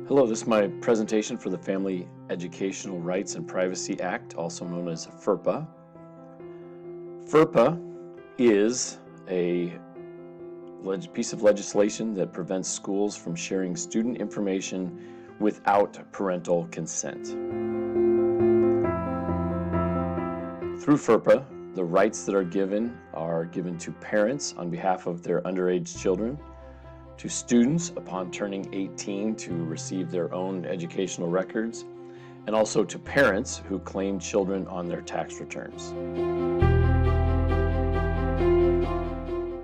Hello, this is my presentation for the Family Educational Rights and Privacy Act, also known as FERPA. FERPA is a piece of legislation that prevents schools from sharing student information without parental consent. Through FERPA, the rights that are given to parents on behalf of their underage children, to students upon turning 18 to receive their own educational records, and also to parents who claim children on their tax returns.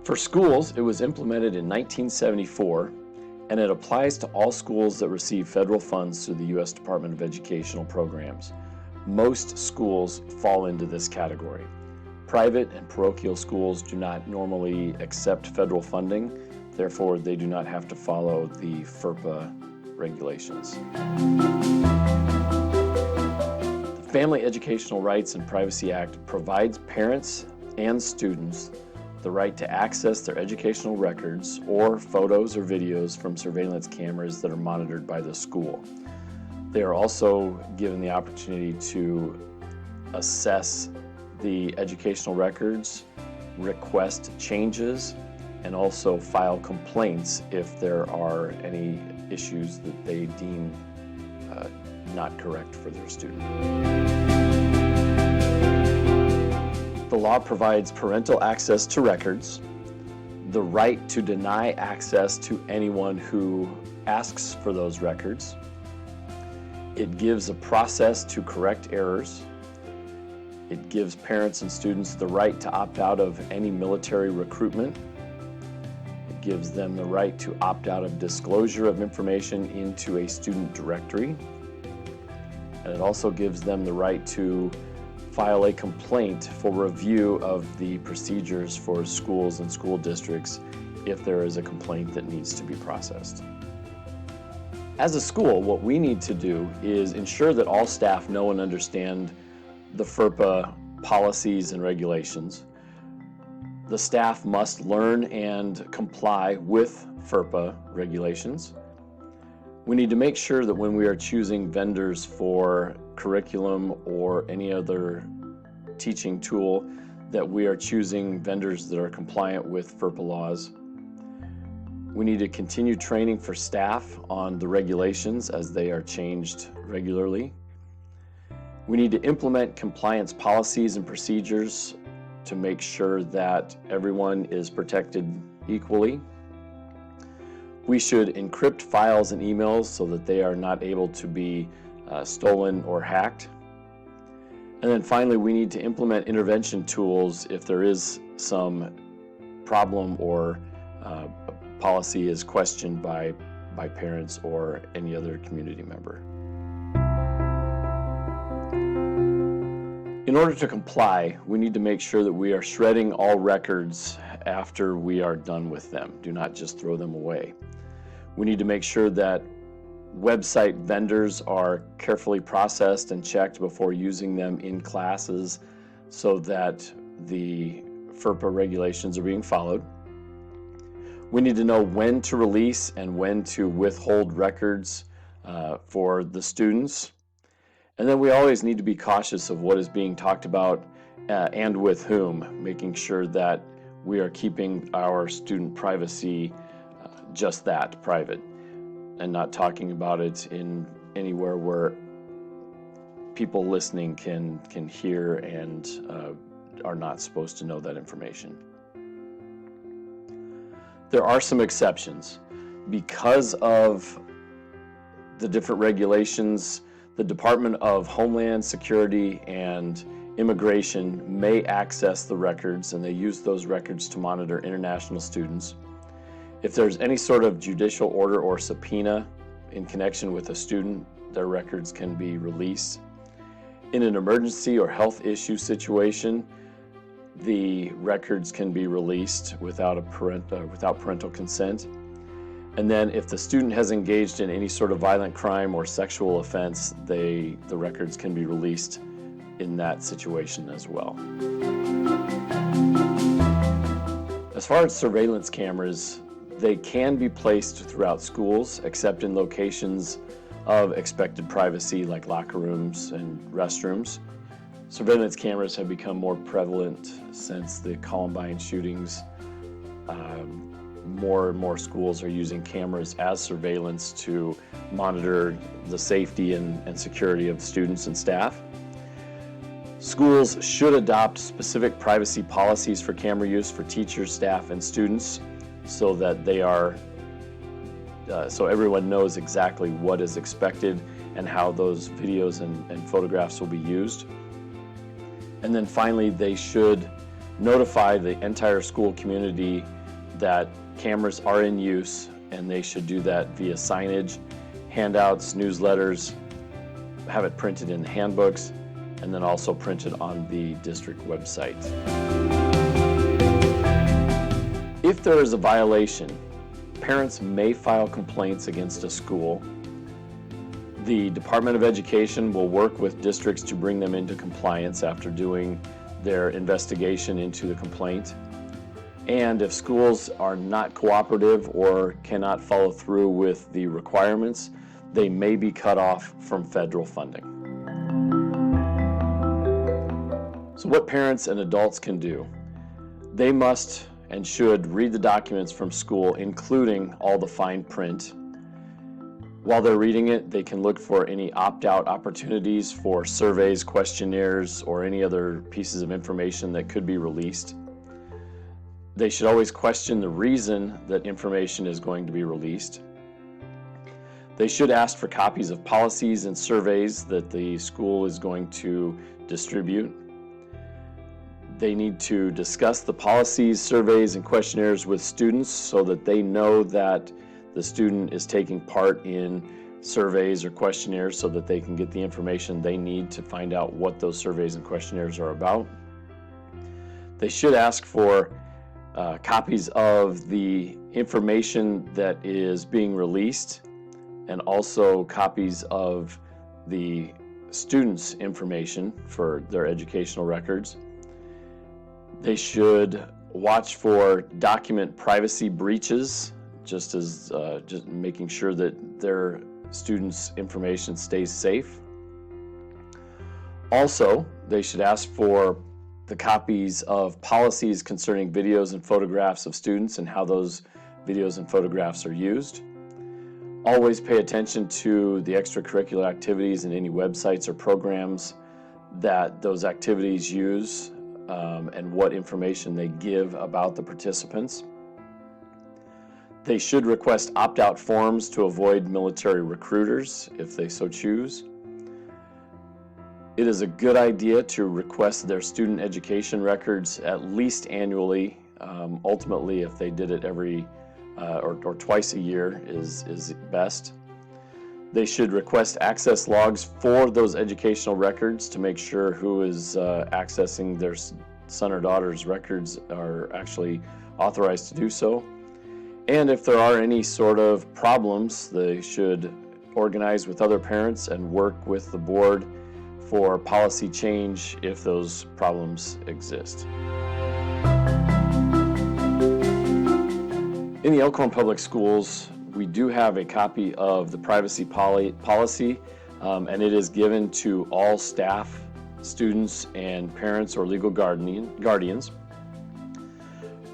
For schools, it was implemented in 1974, and it applies to all schools that receive federal funds through the U.S. Department of Educational Programs. Most schools fall into this category. Private and parochial schools do not normally accept federal funding. Therefore, they do not have to follow the FERPA regulations. The Family Educational Rights and Privacy Act provides parents and students the right to access their educational records or photos or videos from surveillance cameras that are monitored by the school. They are also given the opportunity to assess the educational records, request changes, and also file complaints if there are any issues that they deem not correct for their student. The law provides parental access to records, the right to deny access to anyone who asks for those records. It gives a process to correct errors. It gives parents and students the right to opt out of any military recruitment. It gives them the right to opt out of disclosure of information into a student directory. And it also gives them the right to file a complaint for review of the procedures for schools and school districts if there is a complaint that needs to be processed. As a school, what we need to do is ensure that all staff know and understand the FERPA policies and regulations. The staff must learn and comply with FERPA regulations. We need to make sure that when we are choosing vendors for curriculum or any other teaching tool, that we are choosing vendors that are compliant with FERPA laws. We need to continue training for staff on the regulations as they are changed regularly. We need to implement compliance policies and procedures to make sure that everyone is protected equally. We should encrypt files and emails so that they are not able to be stolen or hacked. And then finally, we need to implement intervention tools if there is some problem or policy is questioned by parents or any other community member. In order to comply, we need to make sure that we are shredding all records after we are done with them. Do not just throw them away. We need to make sure that website vendors are carefully processed and checked before using them in classes so that the FERPA regulations are being followed. We need to know when to release and when to withhold records for the students. And then we always need to be cautious of what is being talked about and with whom, making sure that we are keeping our student privacy just that, private, and not talking about it in anywhere where people listening can hear and are not supposed to know that information. There are some exceptions. Because of the different regulations, the Department of Homeland Security and Immigration may access the records, and they use those records to monitor international students. If there's any sort of judicial order or subpoena in connection with a student, their records can be released. In an emergency or health issue situation, the records can be released without parental consent. And then if the student has engaged in any sort of violent crime or sexual offense, the records can be released in that situation as well. As far as surveillance cameras, They can be placed throughout schools, except in locations of expected privacy like locker rooms and restrooms. Surveillance cameras have become more prevalent since the Columbine shootings. More and more schools are using cameras as surveillance to monitor the safety and security of students and staff. Schools should adopt specific privacy policies for camera use for teachers, staff, and students so that so everyone knows exactly what is expected and how those videos and photographs will be used. And then finally, they should notify the entire school community that cameras are in use, and they should do that via signage, handouts, newsletters, have it printed in handbooks, and then also printed on the district website. If there is a violation, parents may file complaints against a school. The Department of Education will work with districts to bring them into compliance after doing their investigation into the complaint. And if schools are not cooperative or cannot follow through with the requirements, they may be cut off from federal funding. So what parents and adults can do? They must and should read the documents from school, including all the fine print. While they're reading it, they can look for any opt-out opportunities for surveys, questionnaires, or any other pieces of information that could be released. They should always question the reason that information is going to be released. They should ask for copies of policies and surveys that the school is going to distribute. They need to discuss the policies, surveys, and questionnaires with students so that they know that the student is taking part in surveys or questionnaires so that they can get the information they need to find out what those surveys and questionnaires are about. They should ask for copies of the information that is being released and also copies of the students' information for their educational records. They should watch for document privacy breaches, just making sure that their students' information stays safe. Also, they should ask for the copies of policies concerning videos and photographs of students and how those videos and photographs are used. Always pay attention to the extracurricular activities and any websites or programs that those activities use and what information they give about the participants. They should request opt-out forms to avoid military recruiters if they so choose. It is a good idea to request their student education records at least annually. Ultimately, if they did it every or twice a year is best. They should request access logs for those educational records to make sure who is accessing their son or daughter's records are actually authorized to do so. And if there are any sort of problems, they should organize with other parents and work with the board for policy change if those problems exist. In the Elkhorn Public Schools, we do have a copy of the privacy policy, and it is given to all staff, students, and parents or legal guardians.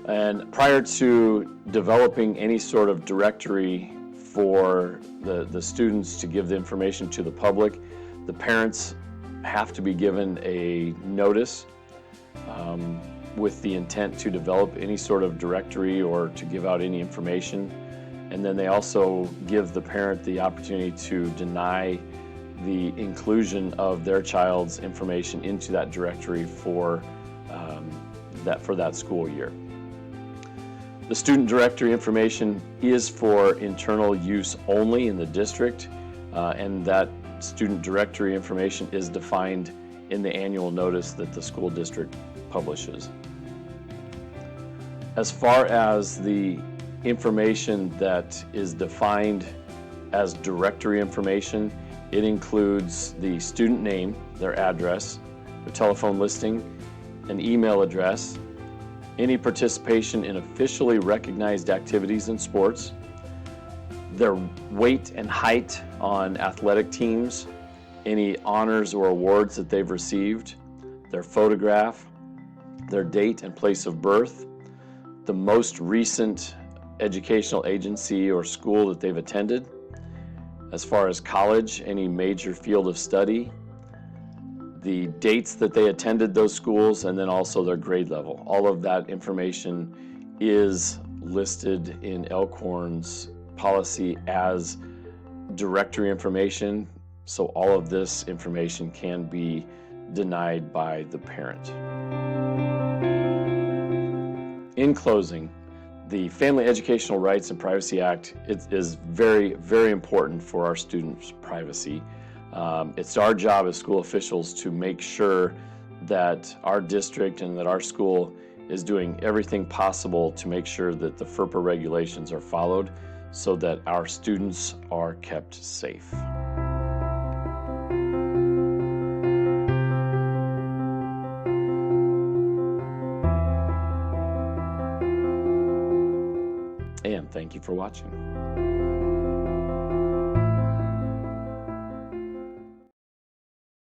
And prior to developing any sort of directory for the students to give the information to the public, the parents have to be given a notice with the intent to develop any sort of directory or to give out any information. And then they also give the parent the opportunity to deny the inclusion of their child's information into that directory for that school year. The student directory information is for internal use only in the district, and that student directory information is defined in the annual notice that the school district publishes. As far as the information that is defined as directory information, it includes the student name, their address, their telephone listing, an email address, any participation in officially recognized activities in sports, their weight and height on athletic teams, any honors or awards that they've received, their photograph, their date and place of birth, the most recent educational agency or school that they've attended, as far as college, any major field of study, the dates that they attended those schools, and then also their grade level. All of that information is listed in Elkhorn's policy as directory information, so all of this information can be denied by the parent. In closing, the Family Educational Rights and Privacy Act is very, very important for our students' privacy. It's our job as school officials to make sure that our district and that our school is doing everything possible to make sure that the FERPA regulations are followed so that our students are kept safe. And thank you for watching.